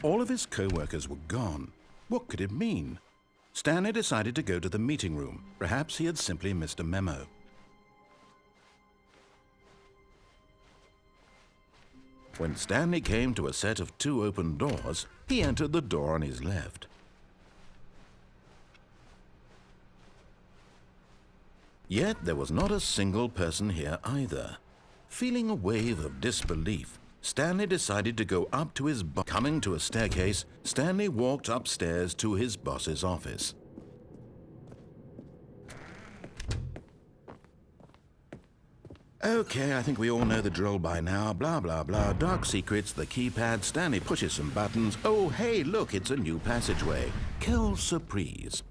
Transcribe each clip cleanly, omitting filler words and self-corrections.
All of his co-workers were gone. What could it mean? Stanley decided to go to the meeting room. Perhaps he had simply missed a memo. When Stanley came to a set of 2 open doors, he entered the door on his left. Yet there was not a single person here either. Feeling a wave of disbelief, Stanley decided to go up to his boss. Coming to a staircase, Stanley walked upstairs to his boss's office. Okay, I think we all know the drill by now. Blah, blah, blah. Dark secrets, the keypad. Stanley pushes some buttons. Oh, hey, look, it's a new passageway. Quelle surprise.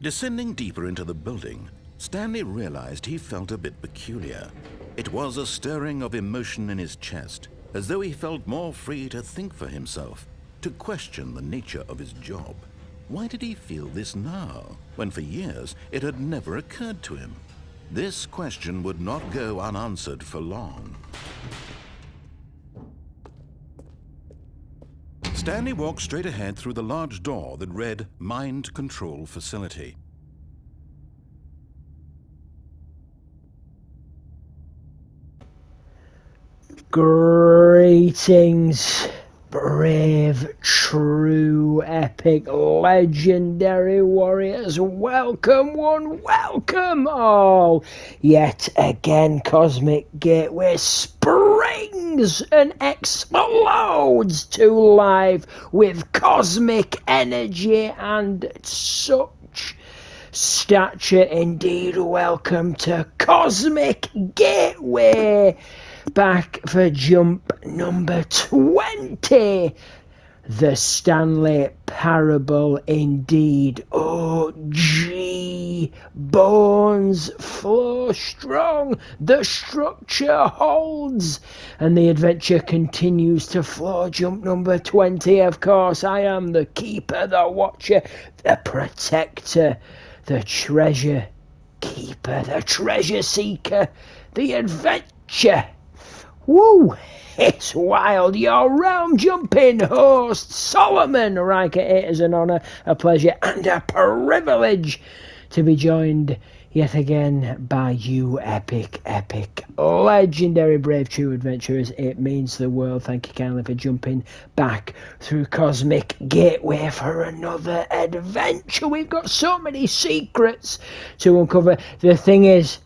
Descending deeper into the building, Stanley realized he felt a bit peculiar. It was a stirring of emotion in his chest, as though he felt more free to think for himself, to question the nature of his job. Why did he feel this now, when for years it had never occurred to him? This question would not go unanswered for long. Stanley walked straight ahead through the large door that read Mind Control Facility. Greetings, brave, true, epic, legendary warriors. Welcome one, welcome all. Yet again, Cosmic Gateway springs and explodes to life with cosmic energy and such stature. Indeed, welcome to Cosmic Gateway. Back for jump number 20. The Stanley Parable indeed. Oh, gee, bones flow strong, the structure holds, and the adventure continues to flow. Jump number 20, of course. I am the keeper, the watcher, the protector, the treasure keeper, the treasure seeker, the adventure. Woo! It's wild. Your realm jumping host, Solomon Riker. It is an honour, a pleasure, and a privilege to be joined yet again by you, epic, legendary, brave, true adventurers. It means the world. Thank you kindly for jumping back through Cosmic Gateway for another adventure. We've got so many secrets to uncover. The thing is,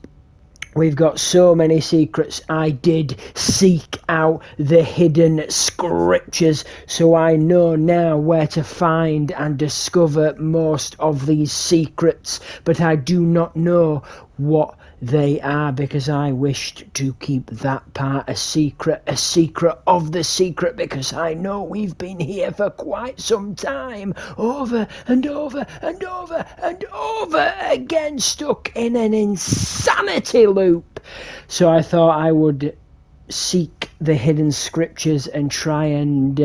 we've got so many secrets. I did seek out the hidden scriptures, so I know now where to find and discover most of these secrets, but I do not know what they are because I wished to keep that part a secret of the secret, because I know we've been here for quite some time, over and over and over and over again, stuck in an insanity loop. So I thought I would seek the hidden scriptures and try and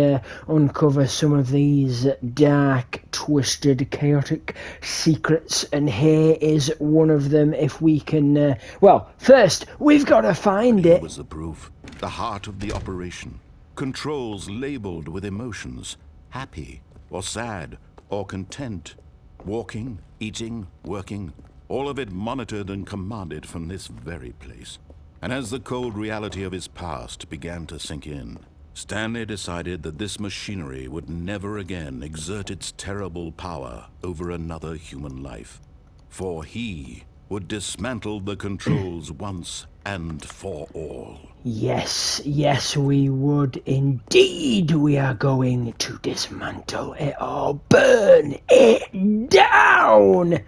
uncover some of these dark, twisted, chaotic secrets, and here is one of them. If we can well, first we've got to find it. Here was the proof, the heart of the operation. Controls labeled with emotions, happy or sad or content, walking, eating, working, all of it monitored and commanded from this very place. And as the cold reality of his past began to sink in, Stanley decided that this machinery would never again exert its terrible power over another human life. For he would dismantle the controls once and for all. Yes, we would indeed. We are going to dismantle it all, burn it down.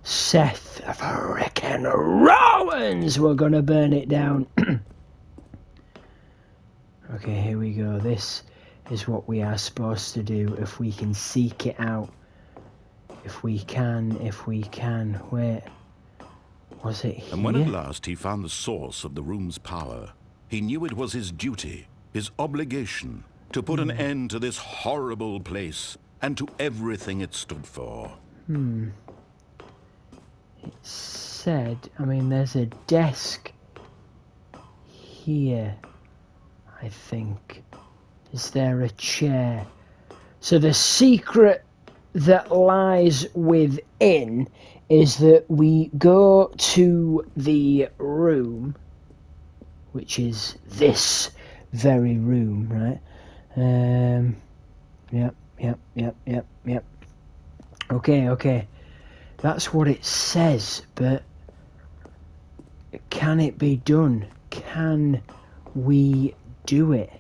Seth frickin' Rollins, we're gonna burn it down. Okay, here we go. This is what we are supposed to do if we can seek it out. If we can. Wait, was it here? And when at last he found the source of the room's power, He knew it was his duty, his obligation, to put an end to this horrible place and to everything it stood for. It said, I mean, there's a desk here, I think. Is there a chair? So the secret that lies within is that we go to the room, which is this very room, right? Yep. Okay. That's what it says, but can it be done? Can we do it?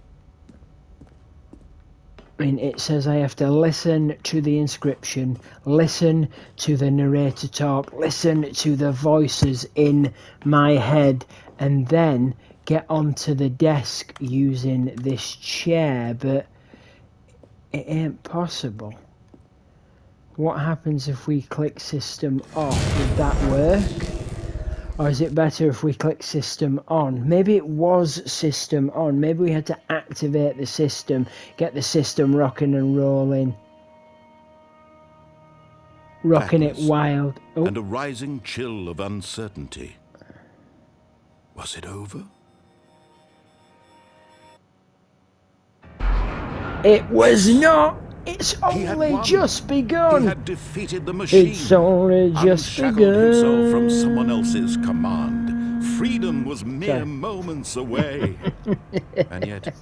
I mean, it says I have to listen to the inscription, listen to the narrator talk, listen to the voices in my head, and then get onto the desk using this chair, but it ain't possible. What happens if we click system off? Would that work? Or is it better if we click system on? Maybe it was system on. Maybe we had to activate the system, get the system rocking and rolling. Rocking it wild. Oh. And a rising chill of uncertainty. Was it over? It was not. It's only just begun. He had defeated the machine. It's only just begun. Himself from someone else's command. Freedom was mere moments away. And yet,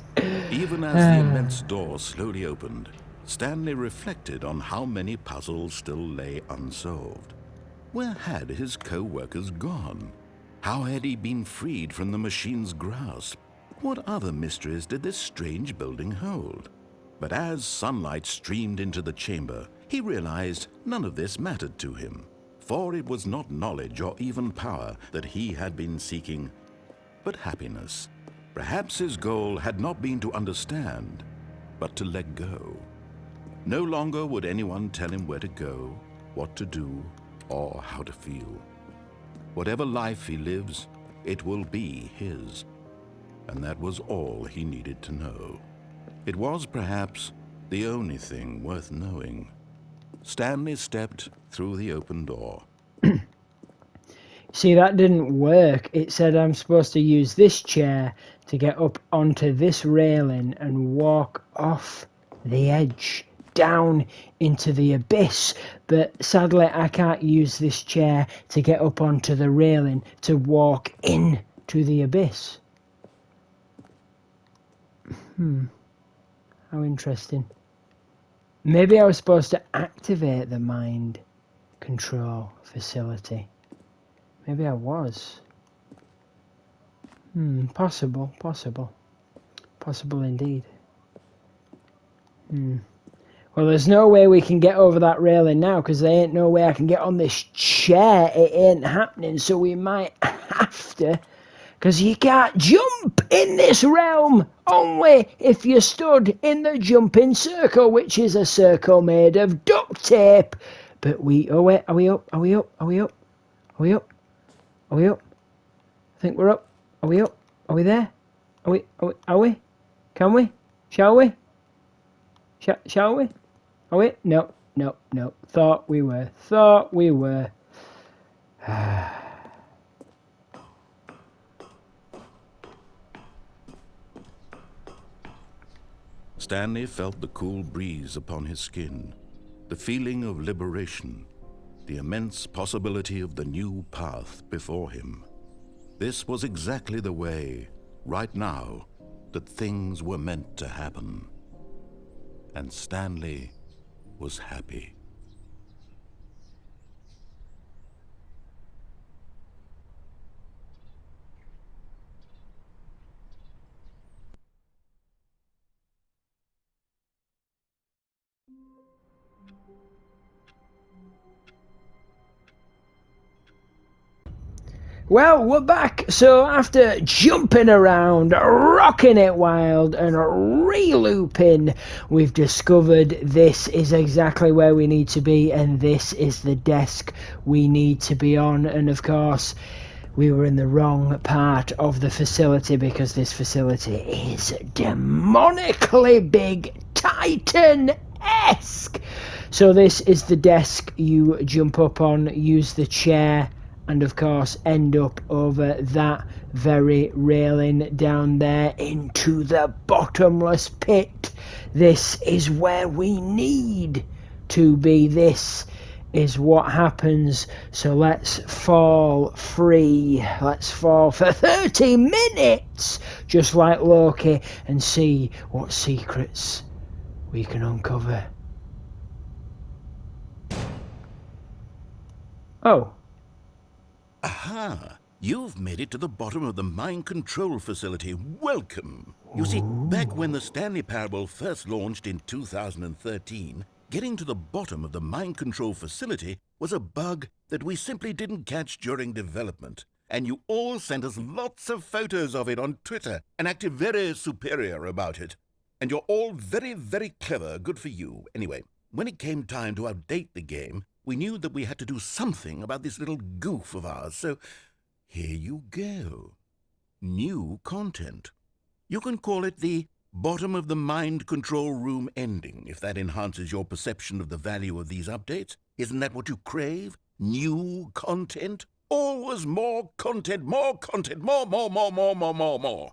even as the immense door slowly opened, Stanley reflected on how many puzzles still lay unsolved. Where had his co-workers gone? How had he been freed from the machine's grasp? What other mysteries did this strange building hold? But as sunlight streamed into the chamber, he realized none of this mattered to him, for it was not knowledge or even power that he had been seeking, but happiness. Perhaps his goal had not been to understand, but to let go. No longer would anyone tell him where to go, what to do, or how to feel. Whatever life he lives, it will be his. And that was all he needed to know. It was perhaps the only thing worth knowing. Stanley stepped through the open door. See, that didn't work. It said I'm supposed to use this chair to get up onto this railing and walk off the edge down into the abyss. But sadly, I can't use this chair to get up onto the railing to walk into the abyss. How interesting. Maybe I was supposed to activate the mind control facility. Maybe I was. Possible indeed. Well, there's no way we can get over that railing now, because there ain't no way I can get on this chair. It ain't happening, so we might have to, because you can't jump in this realm, only if you stood in the jumping circle, which is a circle made of duct tape. But oh wait, are we up? Are we up? Are we up? Are we up? Are we up? I think we're up. Are we up? Are we there? Are we? Can we? Shall we? Shall we? Are we? No. Thought we were. Stanley felt the cool breeze upon his skin, the feeling of liberation, the immense possibility of the new path before him. This was exactly the way, right now, that things were meant to happen. And Stanley was happy. Well, we're back. So after jumping around, rocking it wild, and re-looping, we've discovered this is exactly where we need to be, and this is the desk we need to be on. And of course, we were in the wrong part of the facility, because this facility is demonically big, Titan-esque. So this is the desk you jump up on, use the chair, and of course end up over that very railing down there into the bottomless pit. This is where we need to be. This is what happens. So let's fall free. Let's fall for 30 minutes, just like Loki, and see what secrets we can uncover. Oh. Aha! You've made it to the bottom of the mind control facility. Welcome! You see, back when the Stanley Parable first launched in 2013, getting to the bottom of the mind control facility was a bug that we simply didn't catch during development. And you all sent us lots of photos of it on Twitter and acted very superior about it. And you're all very, very clever. Good for you. Anyway, when it came time to update the game, we knew that we had to do something about this little goof of ours, so here you go. New content. You can call it the bottom of the mind control room ending, if that enhances your perception of the value of these updates. Isn't that what you crave? New content? Always more content, more, more.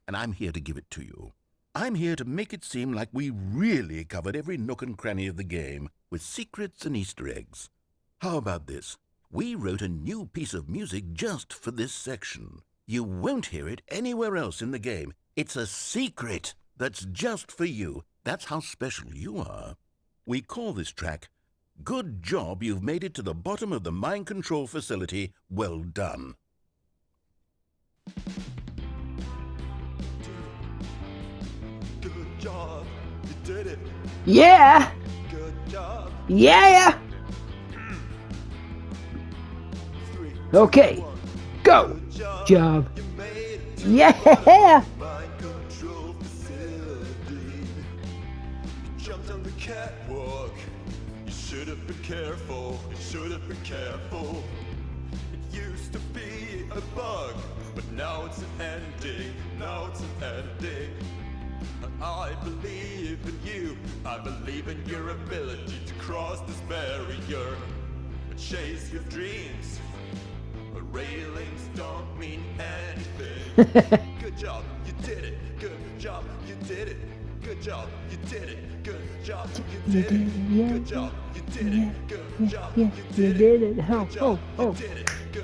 And I'm here to give it to you. I'm here to make it seem like we really covered every nook and cranny of the game, with secrets and Easter eggs. How about this? We wrote a new piece of music just for this section. You won't hear it anywhere else in the game. It's a secret that's just for you. That's how special you are. We call this track, Good Job You've Made It to the Bottom of the Mind Control Facility. Well done. Good job, you did it. Yeah! Good job. Yeah! 3, Okay, 2, 1. go! Good Job. You made it to Yeah! mind control facility. You jumped on the catwalk. You should have been careful. You should have been careful. It used to be a bug, but now it's an ending. Now it's an ending. I believe in you. I believe in your ability to cross this barrier and chase your dreams. But railings don't mean anything. Good job, you did it. Good job, you did it. Good job, you did it. Good job, you did it. Good job, you did it. Good job, you did it. Oh, oh, oh.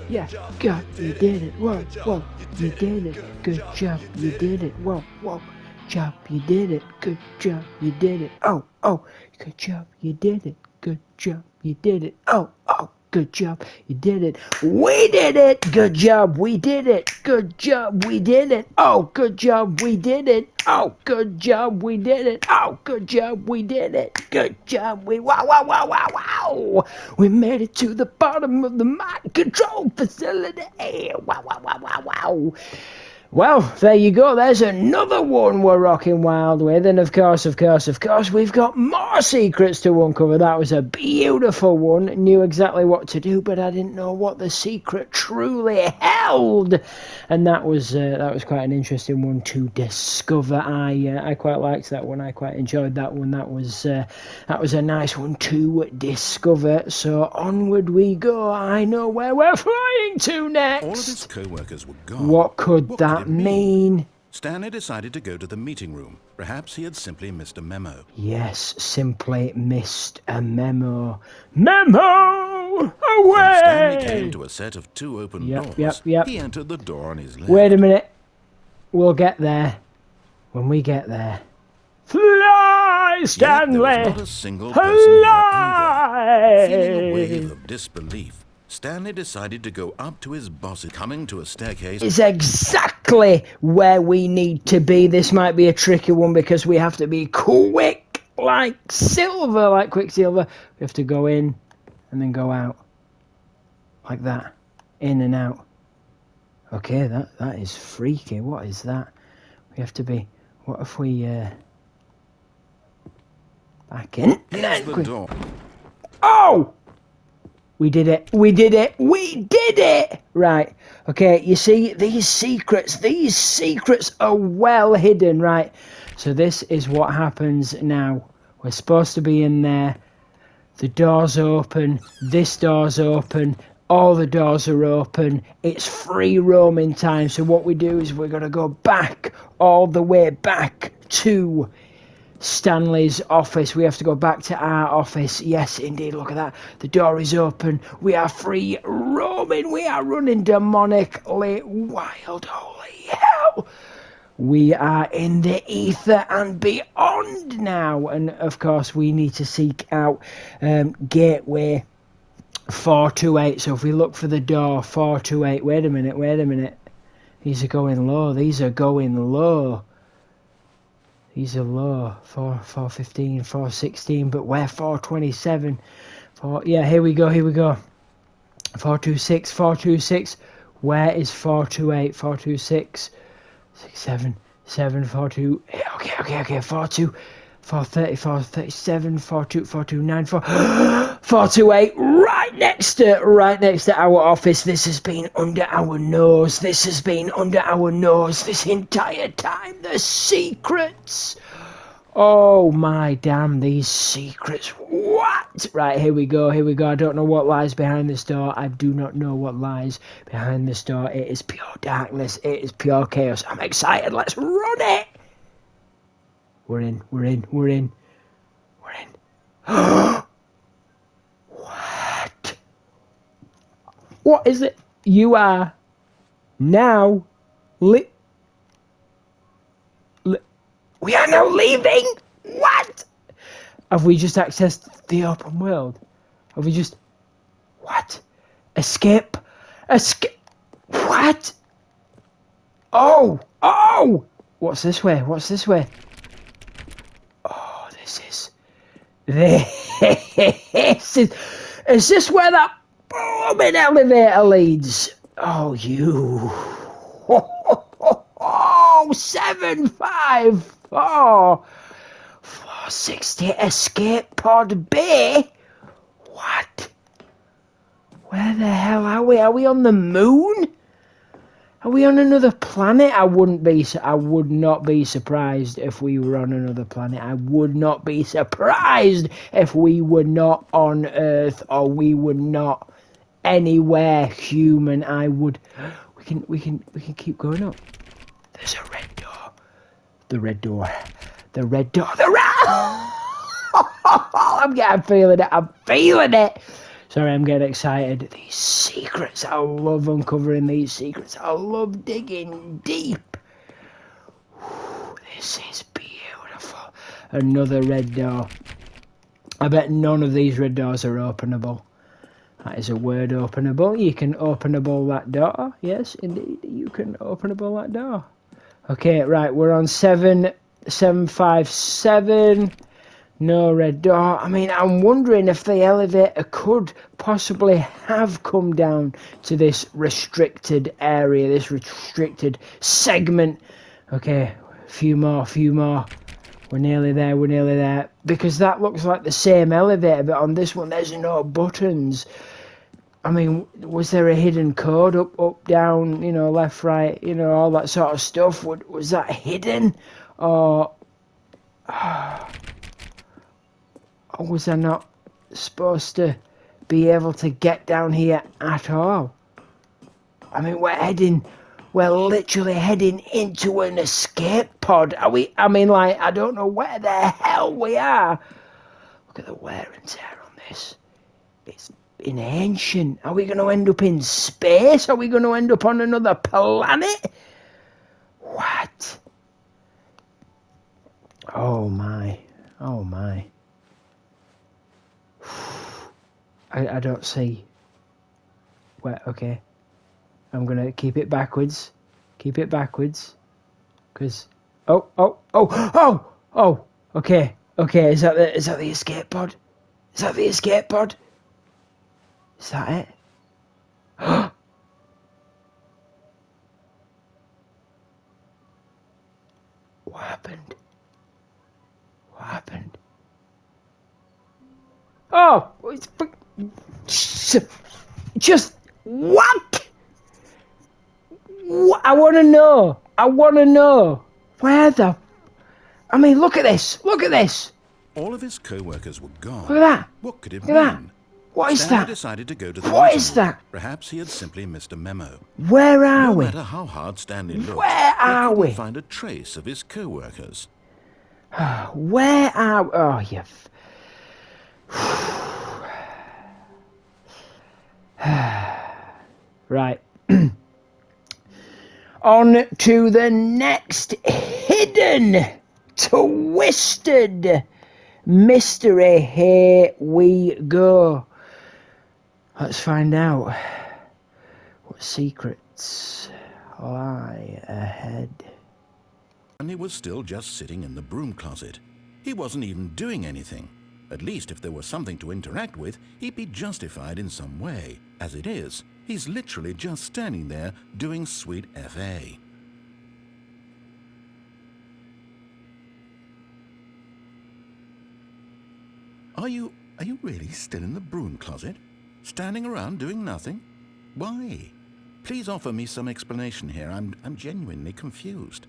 Yeah, God, you did it. Whoa, whoa, you did it. Good job, you did it. Whoa, whoa. Job, you did it. Good job, you did it. Oh, oh, good job, you did it. Good job, you did it. Oh, oh, good job, you did it. We did it. Good job, we did it. Good job, we did it. Oh, good job, we did it. Oh, good job, we did it. Oh, good job, we did it. Good job, wow. We made it to the bottom of the mind control facility. Wow. Well, there you go. There's another one we're rocking wild with. And of course, we've got more secrets to uncover. That was a beautiful one. Knew exactly what to do, but I didn't know what the secret truly held. And that was quite an interesting one to discover. I quite liked that one. I quite enjoyed that one. That was a nice one to discover. So onward we go. I know where we're flying to next. All of his co-workers were gone. What could that mean? Stanley decided to go to the meeting room. Perhaps he had simply missed a memo. Yes, simply missed a memo. Memo! When Away! Stanley came to a set of 2 open doors, Yep. he entered the door on his left. Wait a minute. We'll get there. When we get there. Fly, Stanley! Yet there was not a single person here either. Feeling a Fly! wave of disbelief, Stanley decided to go up to his boss. Coming to a staircase Is exactly where we need to be. This might be a tricky one because we have to be quick, like silver, like Quicksilver. We have to go in and then go out. Like that. In and out. Okay, that is freaky. What is that? We have to be... What if we... back in? Here's the door. Oh! We did it. We did it. We did it. Right. Okay. You see, these secrets are well hidden. Right. So this is what happens now. We're supposed to be in there. The door's open. This door's open. All the doors are open. It's free roaming time. So what we do is we're going to go back, all the way back to Stanley's office. We have to go back to our office. Yes, indeed. Look at that. The door is open. We are free roaming. We are running demonically wild. Holy hell. We are in the ether and beyond now. And of course, we need to seek out Gateway 428. So if we look for the door 428. Wait a minute. These are going low. These are low. 415, 416, but we're 427. Yeah, here we go. 426. Where is 428? 426, 7, 42. Okay. 42, 430, 437, 42, 429, 428. Right next to our office. This has been under our nose. This entire time. The secrets. Oh my damn, these secrets. What? Right, here we go. I don't know what lies behind this door. I do not know what lies behind this door. It is pure darkness. It is pure chaos. I'm excited. Let's run it. We're in. What? What is it? You are now we are now leaving? What? Have we just accessed the open world? Have we just... What? Escape? What? Oh! What's this way? Oh, this is... Is this where that blooming elevator leads? Oh, you... Oh, 754 460 escape pod bay. What? Where the hell are we? Are we on the moon? Are we on another planet? I would not be surprised if we were on another planet. I would not be surprised if we were not on Earth or we were not anywhere human. We can keep going up. There's a red door. The red door. I'm feeling it. Sorry, I'm getting excited. These secrets. I love uncovering these secrets. I love digging deep. This is beautiful. Another red door. I bet none of these red doors are openable. That is a word, openable. You can openable that door. Yes, indeed. You can openable that door. Okay, right. We're on 757. No red door. I mean, I'm wondering if the elevator could possibly have come down to this restricted area, this restricted segment. Okay, a few more. We're nearly there. Because that looks like the same elevator, but on this one, there's no buttons. I mean, was there a hidden code? Up, down, left, right, all that sort of stuff? Was that hidden? Or was I not supposed to be able to get down here at all? I mean, we're literally heading into an escape pod. Are we? I mean, I don't know where the hell we are. Look at the wear and tear on this. It's in ancient. Are we going to end up in space? Are we going to end up on another planet? What? Oh my. I don't see. Where? Okay. I'm gonna keep it backwards. Cause. Oh. Okay. Is that the escape pod? Is that it? What happened? Oh, Just what? I want to know. I want to know. Where the... I mean, look at this. Look at this. All of his co-workers were gone. Look at that. What could it Look at that. mean? What is Stanley that? decided to go to the What meeting is room. that? Perhaps he had simply missed a memo. Where are No we? matter how hard Stanley looked, Where are he couldn't we? find a trace of his co-workers. Where are we? Oh, you... Right. On to the next hidden, twisted mystery. Here we go. Let's find out what secrets lie ahead. And he was still just sitting in the broom closet. He wasn't even doing anything. At least if there was something to interact with, he'd be justified in some way. As it is, he's literally just standing there doing sweet FA. Are you really still in the broom closet? Standing around doing nothing? Why? Please offer me some explanation here. I'm genuinely confused.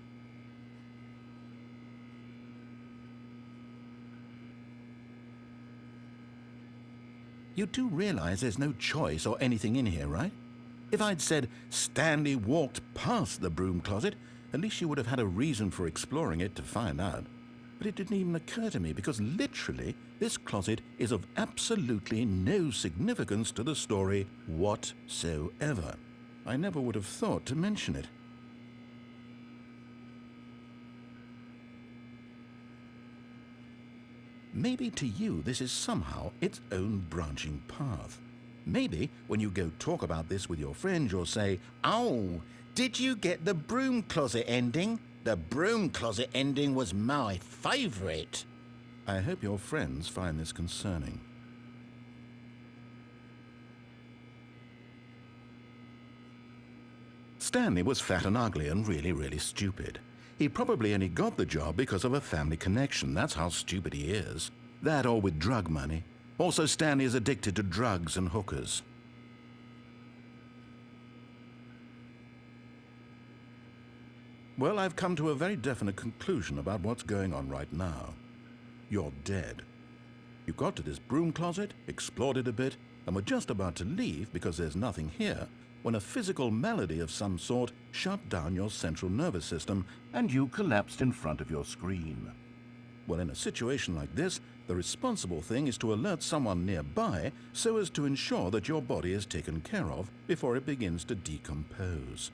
You do realize there's no choice or anything in here, right? If I'd said Stanley walked past the broom closet, at least you would have had a reason for exploring it to find out. But it didn't even occur to me because literally this closet is of absolutely no significance to the story whatsoever. I never would have thought to mention it. Maybe to you this is somehow its own branching path. Maybe when you go talk about this with your friends you'll say, "Oh, did you get the broom closet ending? The broom closet ending was my favourite." I hope your friends find this concerning. Stanley was fat and ugly and really stupid. He probably only got the job because of a family connection. That's how stupid he is. That or with drug money. Also, Stanley is addicted to drugs and hookers. Well, I've come to a very definite conclusion about what's going on right now. You're dead. You got to this broom closet, explored it a bit, and were just about to leave because there's nothing here, when a physical malady of some sort shut down your central nervous system and you collapsed in front of your screen. Well, in a situation like this, the responsible thing is to alert someone nearby so as to ensure that your body is taken care of before it begins to decompose.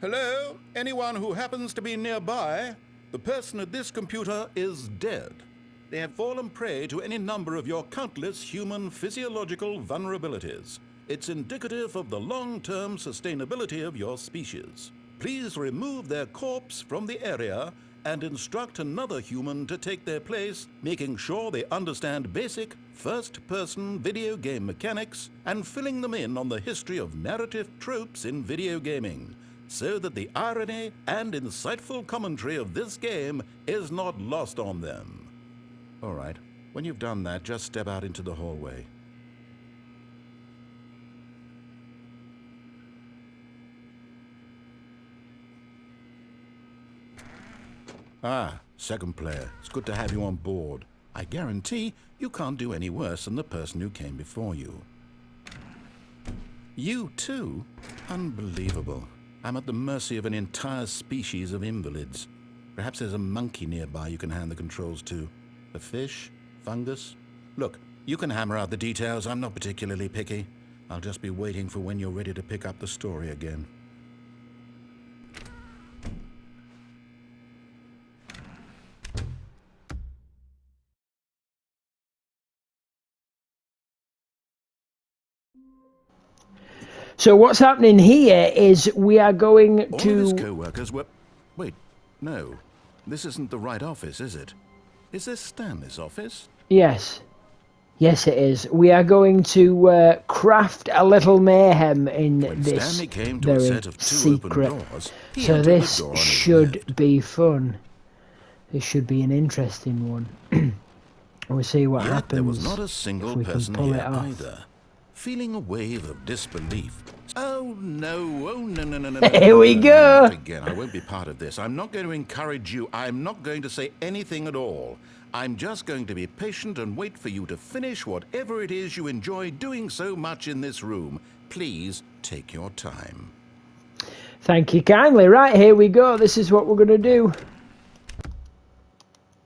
Hello? Anyone who happens to be nearby? The person at this computer is dead. They have fallen prey to any number of your countless human physiological vulnerabilities. It's indicative of the long-term sustainability of your species. Please remove their corpse from the area and instruct another human to take their place, making sure they understand basic first-person video game mechanics and filling them in on the history of narrative tropes in video gaming, so that the irony and insightful commentary of this game is not lost on them. All right, when you've done that, just step out into the hallway. Ah, second player. It's good to have you on board. I guarantee you can't do any worse than the person who came before you. You too? Unbelievable. I'm at the mercy of an entire species of invalids. Perhaps there's a monkey nearby you can hand the controls to. A fish? Fungus? Look, you can hammer out the details. I'm not particularly picky. I'll just be waiting for when you're ready to pick up the story again. So what's happening here is we are going All to... of his co-workers were... Wait, no. This isn't the right office, is it? Is this Stanley's office? Yes. Yes, it is. We are going to craft a little mayhem in When this Stanley came to a very set of two secret. open doors, he So entered this the door on his should left. be fun. This should be an interesting one. We'll see what Yet happens. there was not a if single we can person pull here it off. either. Feeling a wave of disbelief. Oh, no. Oh, no, no, no, no, Here we go. Not again. I won't be part of this. I'm not going to encourage you. I'm not going to say anything at all. I'm just going to be patient and wait for you to finish whatever it is you enjoy doing so much in this room. Please take your time. Thank you kindly. Right, here we go. This is what we're going to do.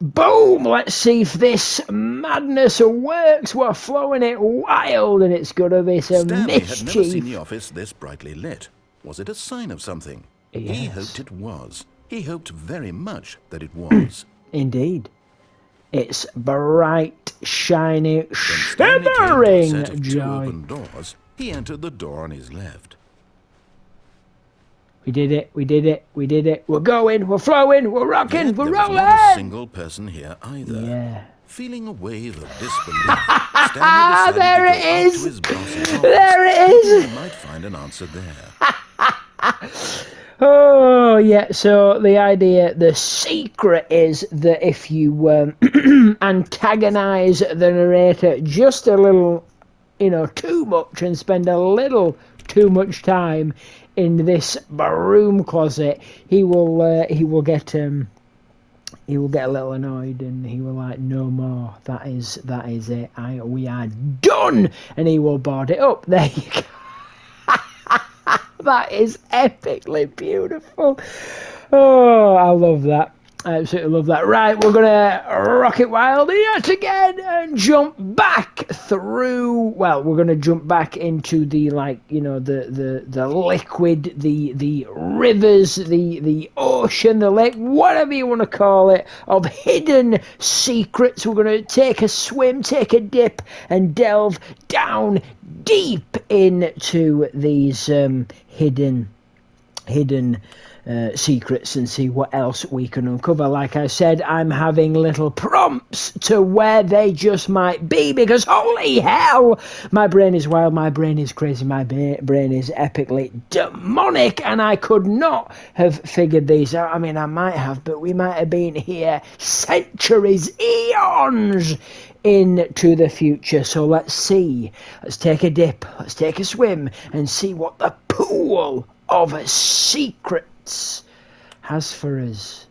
Boom! Let's see if this madness works. We're flowing it wild, and it's going to be some Stanley had never seen mischief. the office this brightly lit. Was it a sign of something? Yes. He hoped it was. He hoped very much that it was. Indeed. It's bright, shiny, When Stanley came to a shimmering set of two joy. open doors, he entered the door on his left. We did it, we did it, we did it. We're going, we're flowing, we're rocking, Yet we're there was rolling. not a single person here either. Yeah. Feeling a wave of disbelief, Stanley decided There to it go out is. to his boss's office. There it Hoping is. he might find an answer there. Oh, yeah, so the idea, the secret is that if you antagonize the narrator just a little, too much and spend a little too much time in this broom closet, he will get a little annoyed and he will like, no more, that is it, we are done, and he will board it up. There you go. That is epically beautiful. Oh, I love that. I absolutely love that. Right, we're gonna rock it wild yet again and jump back through. Well, we're gonna jump back into the the liquid, the rivers, the ocean, the lake, whatever you want to call it, of hidden secrets. We're gonna take a swim, take a dip, and delve down deep into these hidden secrets and see what else we can uncover. Like I said, I'm having little prompts to where they just might be, because holy hell, my brain is wild, my brain is crazy, my brain is epically demonic, and I could not have figured these out. I mean, I might have, but we might have been here centuries, eons into the future. So let's see. Let's take a dip, let's take a swim, and see what the pool of secrets has for us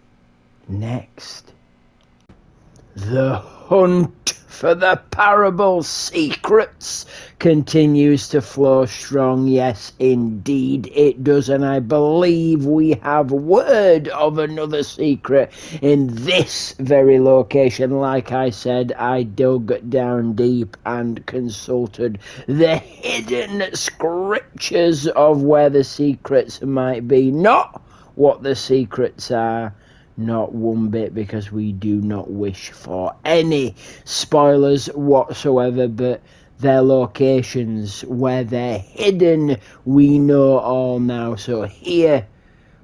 next. The hunt for the parable secrets continues to flow strong. Yes, indeed it does, and I believe we have word of another secret in this very location. Like I said, I dug down deep and consulted the hidden scriptures of where the secrets might be, not what the secrets are. Not one bit, because we do not wish for any spoilers whatsoever, but their locations, where they're hidden, we know all now. So here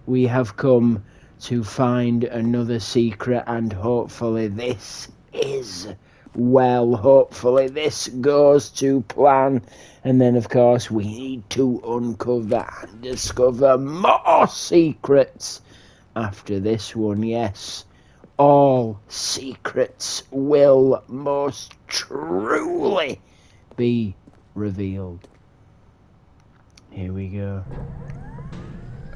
we have come to find another secret, and hopefully this is well. Hopefully this goes to plan. And then, of course, we need to uncover and discover more secrets after this one. Yes, all secrets will most truly be revealed. Here we go.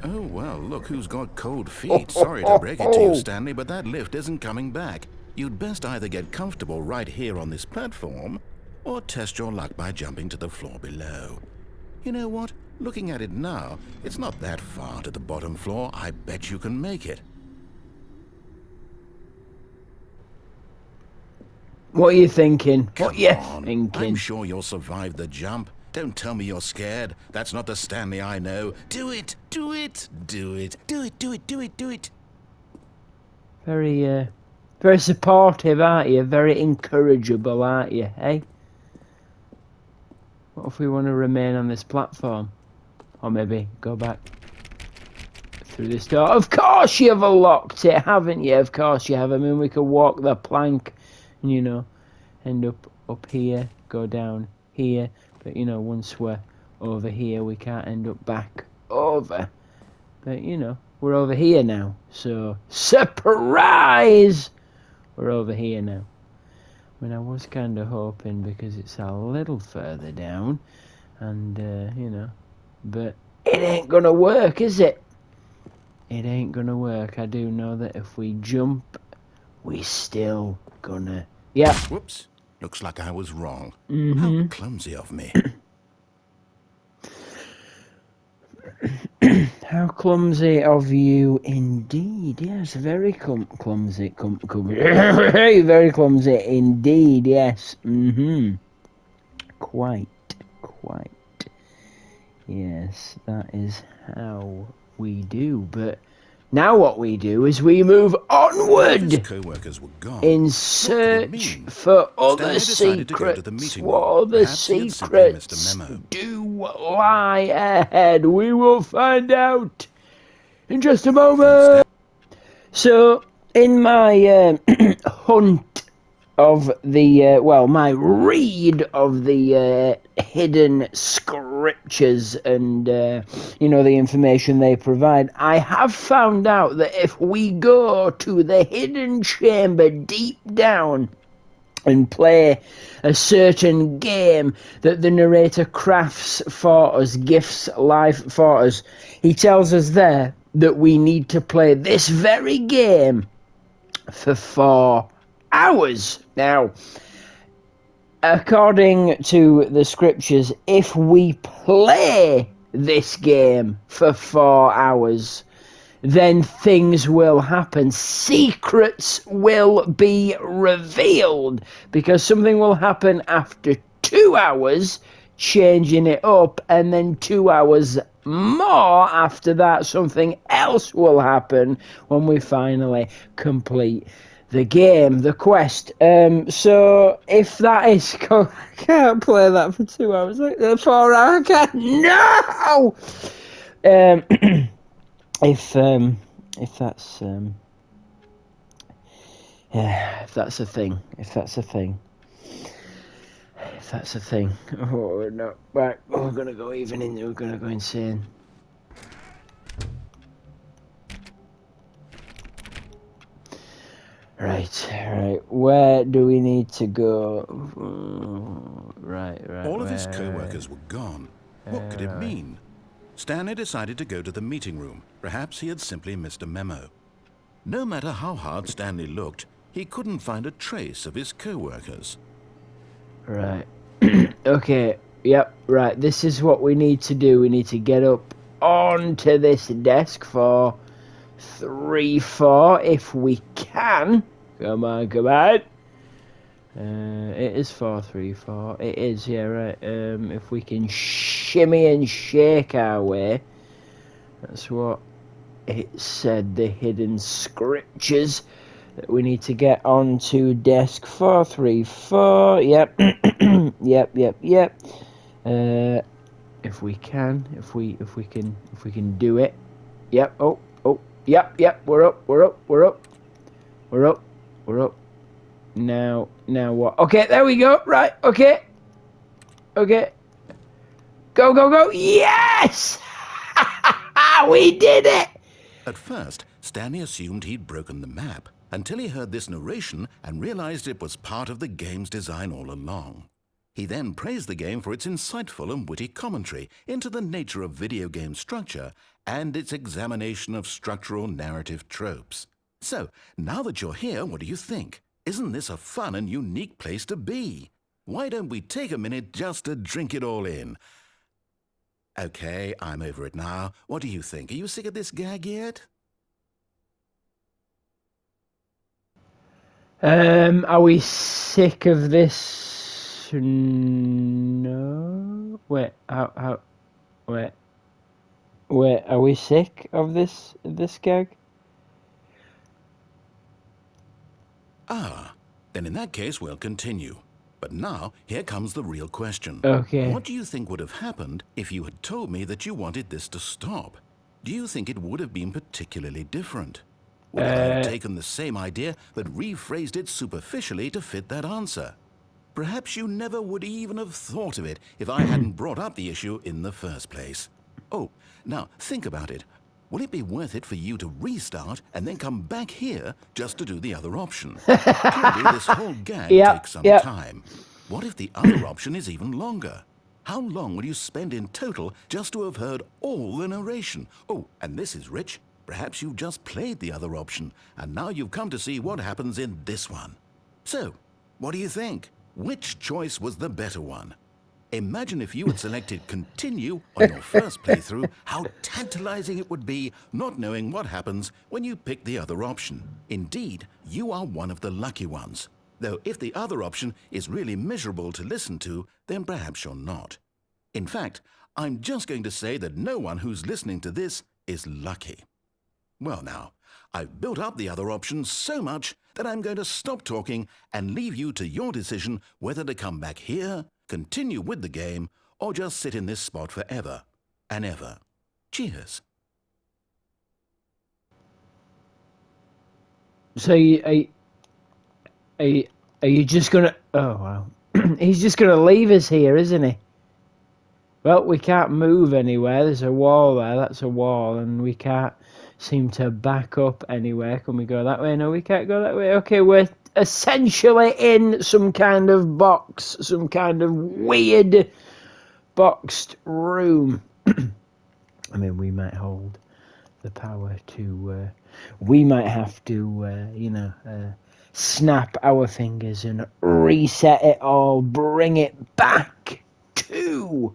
Oh, well, look who's got cold feet. Sorry to break it to you, Stanley, but that lift isn't coming back. You'd best either get comfortable right here on this platform, or test your luck by jumping to the floor below. You know what? Looking at it now, it's not that far to the bottom floor. I bet you can make it. What are you thinking? What are you Come on. thinking? I'm sure you'll survive the jump. Don't tell me you're scared. That's not the Stanley I know. Do it! Do it! Do it! Do it! Do it! Do it! Do it! Very supportive, aren't you? Very incorrigible, aren't you? Hey? What if we want to remain on this platform? Or maybe go back through this door? Of course you've unlocked it, haven't you? Of course you have. I mean, we could walk the plank and, end up here, go down here. But, once we're over here, we can't end up back over. But, we're over here now. So, surprise! We're over here now. I mean, I was kind of hoping, because it's a little further down, And, but it ain't gonna work, is it? It ain't gonna work. I do know that if we jump, we still gonna... Yeah. Whoops. Looks like I was wrong. How Mm-hmm. clumsy of me. How clumsy of you indeed. Yes, very clumsy. Very clumsy indeed, yes. Mm-hmm. Quite. Yes, that is how we do. But now what we do is we move All of his onward co-workers were gone. in What could it search mean? for other Stanley decided to go to the secrets. meeting What room. other Perhaps he had simply missed a secrets memo. do lie ahead? We will find out in just a Then moment. So, in my hunt of the, my read of the hidden scriptures and, the information they provide, I have found out that if we go to the hidden chamber deep down and play a certain game that the narrator crafts for us, gifts life for us, he tells us there that we need to play this very game for 4 hours. Now, according to the scriptures, if we play this game for 4 hours, then things will happen. Secrets will be revealed because something will happen after 2 hours, changing it up, and then 2 hours more after that. Something else will happen when we finally complete the game, the quest. So if that is, I can't play that for 2 hours. 4 hours, I can't. No. If that's if that's a thing, oh no, right, we're gonna go insane. Right, where do we need to go? Right. All of his co-workers were gone. What could it mean? Stanley decided to go to the meeting room. Perhaps he had simply missed a memo. No matter how hard Stanley looked, he couldn't find a trace of his co-workers. Right. Okay, yep, right. This is what we need to do. We need to get up onto this desk for 3-4 if we can. Come on. It is 4-3-4. It is, yeah, right. If we can shimmy and shake our way. That's what it said, the hidden scriptures. That we need to get onto desk 4-3-4. Yep. Yep. If we can do it. Yep. Oh. Yep. We're up. Now what? Okay, there we go. Right. Okay. Go. Yes! We did it! At first, Stanley assumed he'd broken the map until he heard this narration and realized it was part of the game's design all along. He then praised the game for its insightful and witty commentary into the nature of video game structure and its examination of structural narrative tropes. So, now that you're here, what do you think? Isn't this a fun and unique place to be? Why don't we take a minute just to drink it all in? Okay, I'm over it now. What do you think? Are you sick of this gag yet? Are we sick of this? No. Wait, wait, are we sick of this gag? Ah, then in that case we'll continue. But now, here comes the real question. Okay. What do you think would have happened if you had told me that you wanted this to stop? Do you think it would have been particularly different? Would I have taken the same idea but rephrased it superficially to fit that answer? Perhaps you never would even have thought of it if I hadn't brought up the issue in the first place. Oh, now think about it. Will it be worth it for you to restart and then come back here just to do the other option? Clearly, this whole gag takes some time. What if the other option is even longer? How long will you spend in total just to have heard all the narration? Oh, and this is rich. Perhaps you've just played the other option, and now you've come to see what happens in this one. So, what do you think? Which choice was the better one? Imagine if you had selected continue on your first playthrough, how tantalizing it would be not knowing what happens when you pick the other option. Indeed, you are one of the lucky ones. Though if the other option is really miserable to listen to, then perhaps you're not. In fact, I'm just going to say that no one who's listening to this is lucky. Well now, I've built up the other options so much that I'm going to stop talking and leave you to your decision whether to come back here, continue with the game, or just sit in this spot forever and ever. Cheers. So are you just gonna? Oh wow, he's just gonna leave us here, isn't he? Well, we can't move anywhere. There's a wall there. That's a wall, and we can't seem to back up anywhere. Can we go that way? No, we can't go that way. Okay, we're essentially in some kind of box, some kind of weird boxed room. I mean, we might hold the power to. We might have to, snap our fingers and reset it all, bring it back to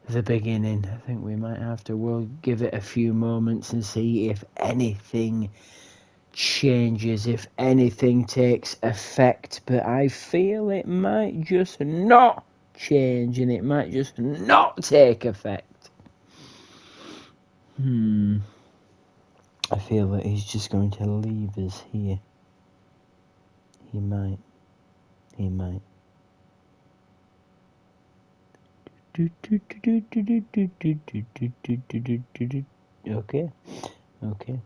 the beginning. I think we might have to. We'll give it a few moments and see if anything changes, if anything takes effect. But I feel it might just not change, and it might just not take effect. I feel that he's just going to leave us here. He might. Okay.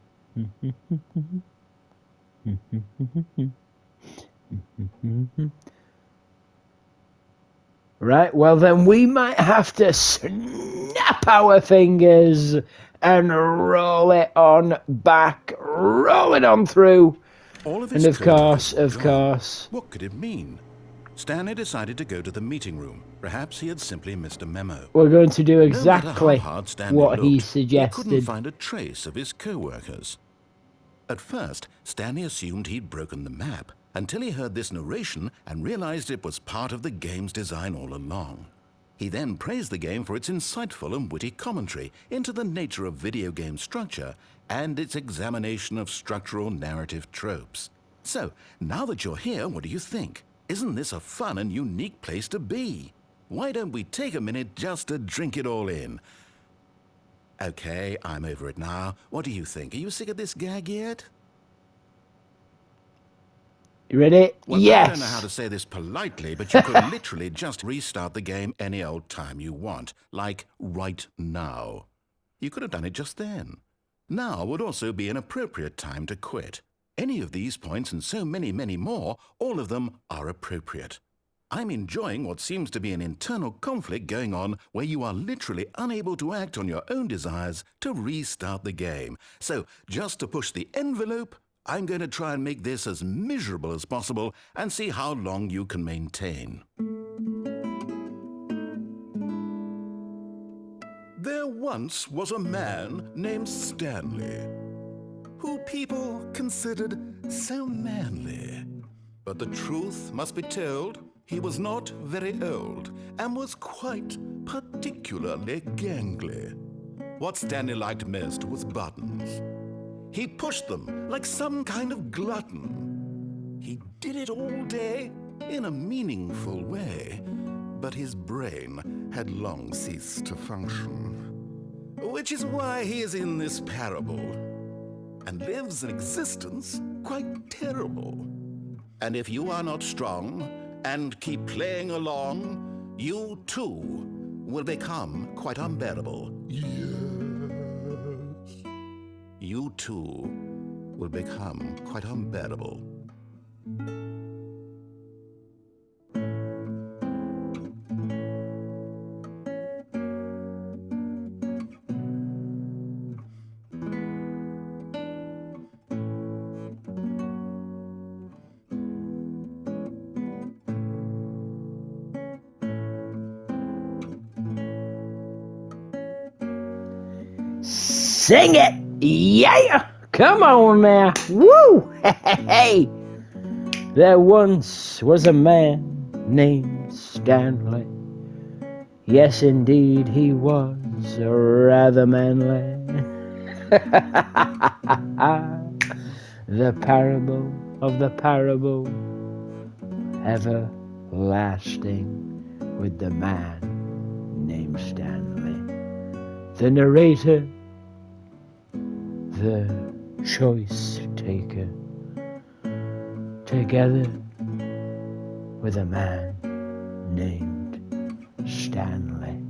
Right, well then we might have to snap our fingers and roll it on back, roll it on through. All of And his of course, co-workers were gone. What could it mean? Stanley decided to go to the meeting room. Perhaps he had simply missed a memo. we're going to do No matter exactly how hard Stanley what he looked, he couldn't suggested. find a trace of his co-workers. At first, Stanley assumed he'd broken the map until he heard this narration and realized it was part of the game's design all along. He then praised the game for its insightful and witty commentary into the nature of video game structure and its examination of structural narrative tropes. So, now that you're here, what do you think? Isn't this a fun and unique place to be? Why don't we take a minute just to drink it all in? Okay, I'm over it now. What do you think? Are you sick of this gag yet? You ready? Well, Yes. I don't know how to say this politely, but you could literally just restart the game any old time you want, like right now. You could have done it just then. Now would also be an appropriate time to quit. Any of these points and so many, many more, all of them are appropriate. I'm enjoying what seems to be an internal conflict going on where you are literally unable to act on your own desires to restart the game. So, just to push the envelope, I'm going to try and make this as miserable as possible and see how long you can maintain. There once was a man named Stanley, who people considered so manly. But the truth must be told, he was not very old and was quite particularly gangly. What Stanley liked most was buttons. He pushed them like some kind of glutton. He did it all day in a meaningful way, but his brain had long ceased to function. Which is why he is in this parable and lives an existence quite terrible. And if you are not strong and keep playing along, you too will become quite unbearable. Yes. You too will become quite unbearable. Sing it! Yeah! Come on now! Woo! Hey! There once was a man named Stanley. Yes, indeed, he was rather manly. The parable of the parable, everlasting, with the man named Stanley. The narrator, the choice taker, together with a man named Stanley,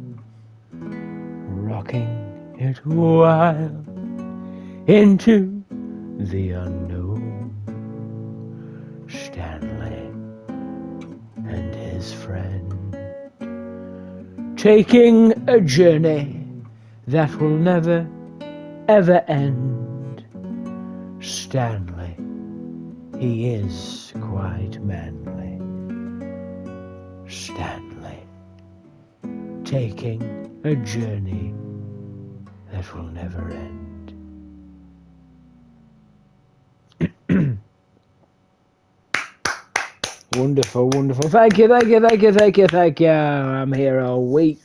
rocking it wild into the unknown. Stanley and his friend, taking a journey that will never ever end. Stanley, he is quite manly. Stanley, taking a journey that will never end. Wonderful, wonderful. Thank you. I'm here all week.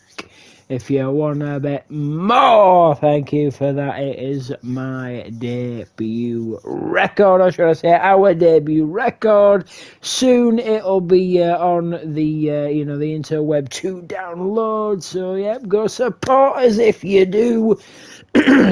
If you want a bit more, thank you for that. It is my debut record, or should I say our debut record. Soon it'll be on the the interweb to download. So yep, go support us if you do.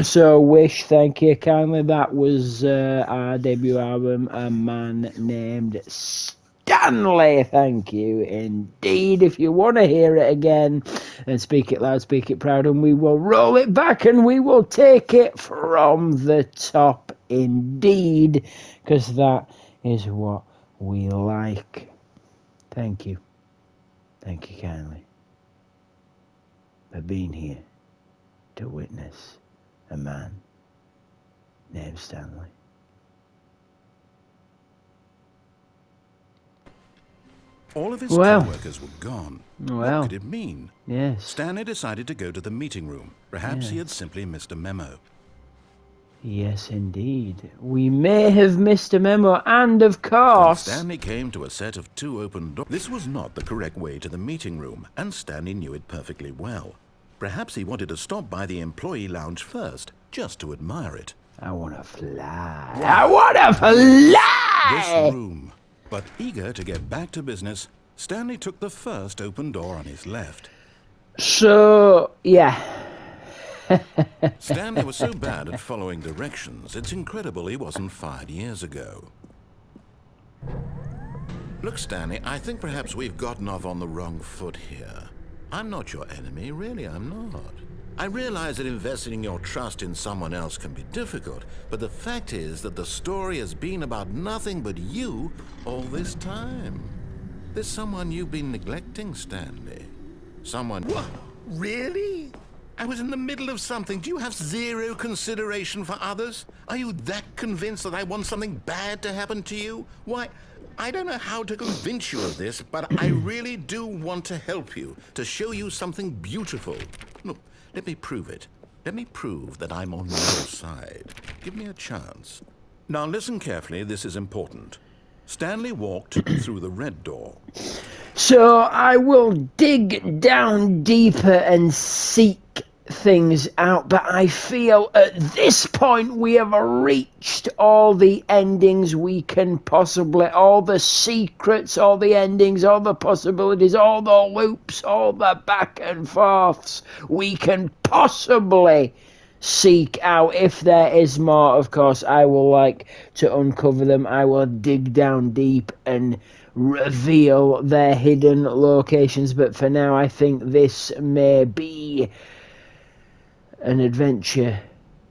So Wish, thank you kindly. That was our debut album, A Man Named Stanley. Thank you indeed. If you want to hear it again, then speak it loud, speak it proud, and we will roll it back and we will take it from the top indeed, because that is what we like. Thank you kindly for being here to witness a man named Stanley. All of his co-workers were gone. Well, what could it mean? Yes. Stanley decided to go to the meeting room. Perhaps he had simply missed a memo. Yes, indeed. We may have missed a memo, and of course... When Stanley came to a set of 2 open doors. This was not the correct way to the meeting room, and Stanley knew it perfectly well. Perhaps he wanted to stop by the employee lounge first, just to admire it. I want to fly. I want to fly! This room. But eager to get back to business, Stanley took the first open door on his left. So, yeah. Stanley was so bad at following directions, it's incredible he wasn't fired years ago. Look, Stanley, I think perhaps we've gotten off on the wrong foot here. I'm not your enemy, really, I'm not. I realize that investing your trust in someone else can be difficult, but the fact is that the story has been about nothing but you all this time. There's someone you've been neglecting, Stanley. Someone... What? Really? I was in the middle of something. Do you have zero consideration for others? Are you that convinced that I want something bad to happen to you? Why, I don't know how to convince you of this, but I really do want to help you, to show you something beautiful. Look, let me prove it. Let me prove that I'm on your side. Give me a chance. Now listen carefully, this is important. Stanley walked through the red door. So I will dig down deeper and seek things out, but I feel at this point we have reached all the endings we can possibly, all the secrets, all the endings, all the possibilities, all the loops, all the back and forths we can possibly seek out. If there is more, of course, I will like to uncover them. I will dig down deep and reveal their hidden locations, but for now I think this may be an adventure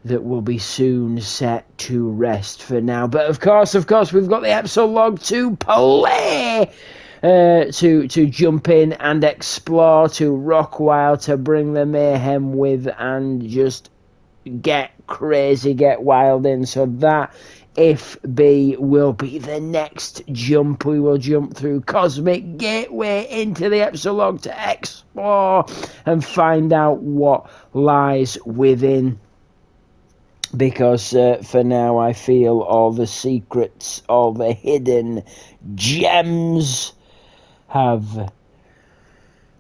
that will be soon set to rest for now. But of course, we've got the episode log to play, to jump in and explore, to rock wild, to bring the mayhem with, and just get crazy, get wild in. So that, if B, will be the next jump. We will jump through Cosmic Gateway into the episode log to explore and find out what lies within. because for now I feel all the secrets, all the hidden gems have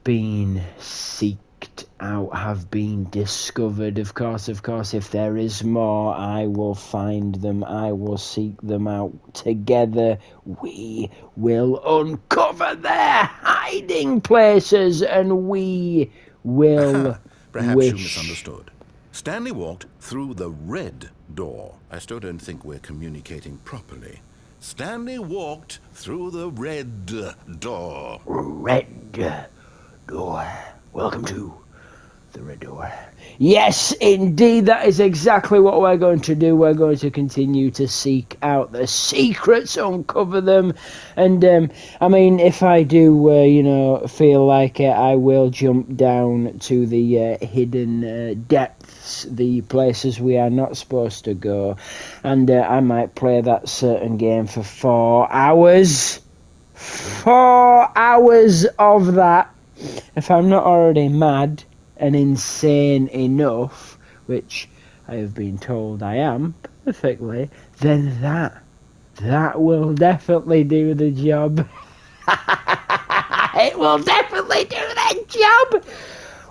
been seeked out, have been discovered. Of course, if there is more, I will find them, I will seek them out. Together we will uncover their hiding places, and we will Perhaps you wish. misunderstood. Stanley walked through the red door. I still don't think we're communicating properly. Stanley walked through the red door. Red door. Welcome to the red door. Yes, indeed, that is exactly what we're going to do. We're going to continue to seek out the secrets, uncover them, and I mean, if I do, feel like it, I will jump down to the hidden depths, the places we are not supposed to go, and I might play that certain game for 4 hours. 4 hours of that, if I'm not already mad and insane enough, which I have been told I am perfectly, then that will definitely do the job. It will definitely do the job.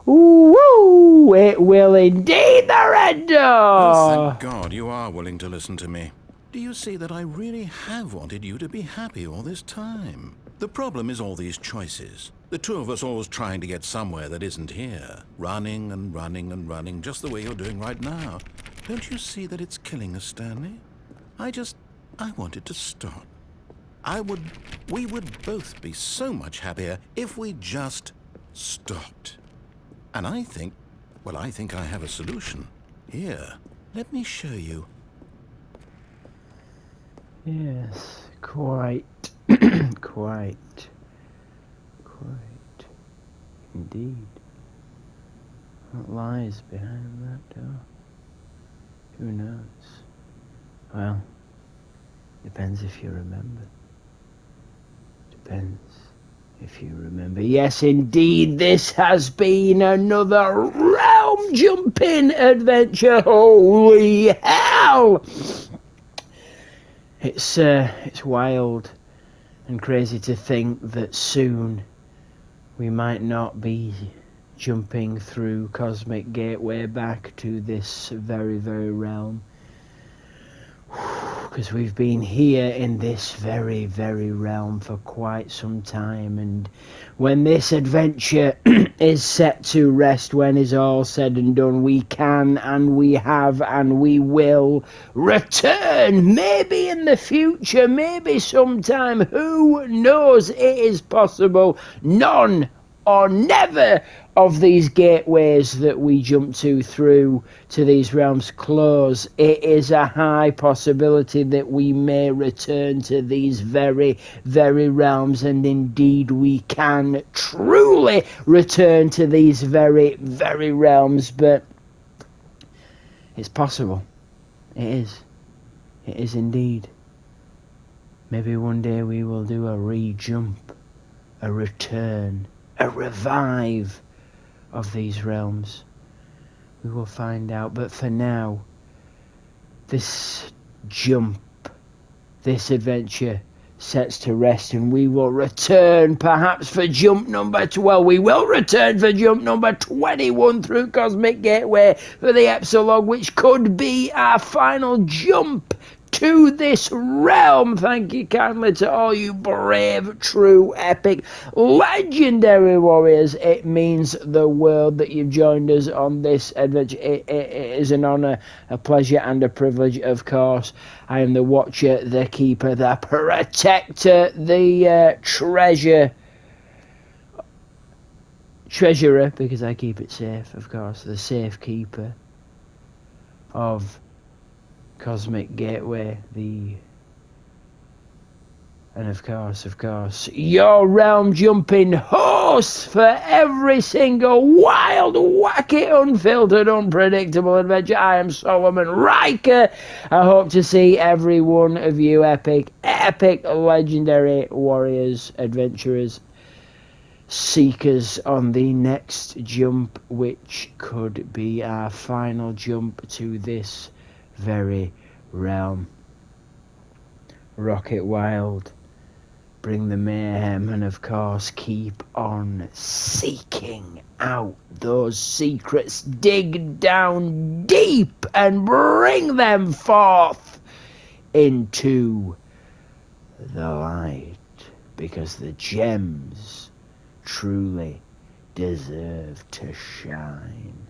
Woo! It will indeed, the red door. Oh, thank God you are willing to listen to me. Do you see that I really have wanted you to be happy all this time? The problem is all these choices. The two of us always trying to get somewhere that isn't here. Running and running and running, just the way you're doing right now. Don't you see that it's killing us, Stanley? I wanted to stop. We would both be so much happier if we just stopped. And I think I have a solution. Here, let me show you. Yes, quite. Quite. Indeed. What lies behind that door? Who knows? Well, depends if you remember. Depends if you remember. Yes, indeed, this has been another realm jumping adventure. Holy hell! It's wild and crazy to think that soon we might not be jumping through Cosmic Gateway back to this very, very realm. Because we've been here in this very, very realm for quite some time, and when this adventure is set to rest, when is all said and done, we can and we have and we will return. Maybe in the future, maybe sometime, who knows? It is possible. None or never of these gateways that we jump through to these realms close. It is a high possibility that we may return to these very, very realms, and indeed we can truly return to these very, very realms. But it's possible. It is indeed. Maybe one day we will do a re-jump, a return, a revive of these realms. We will find out, but for now, this jump, this adventure sets to rest, and we will return perhaps for jump number 12. We will return for jump number 21 through Cosmic Gateway for the epilogue, which could be our final jump to this realm. Thank you kindly to all you brave, true, epic, legendary warriors. It means the world that you've joined us on this adventure. It is an honour, a pleasure and a privilege, of course. I am the watcher, the keeper, the protector, the treasurer, because I keep it safe, of course, the safekeeper of Cosmic Gateway, and of course, your realm jumping host for every single wild, wacky, unfiltered, unpredictable adventure. I am Solomon Riker. I hope to see every one of you epic, legendary warriors, adventurers, seekers on the next jump, which could be our final jump to this very realm. Rocket Wild, bring the mayhem, and of course keep on seeking out those secrets. Dig down deep and bring them forth into the light, because the gems truly deserve to shine.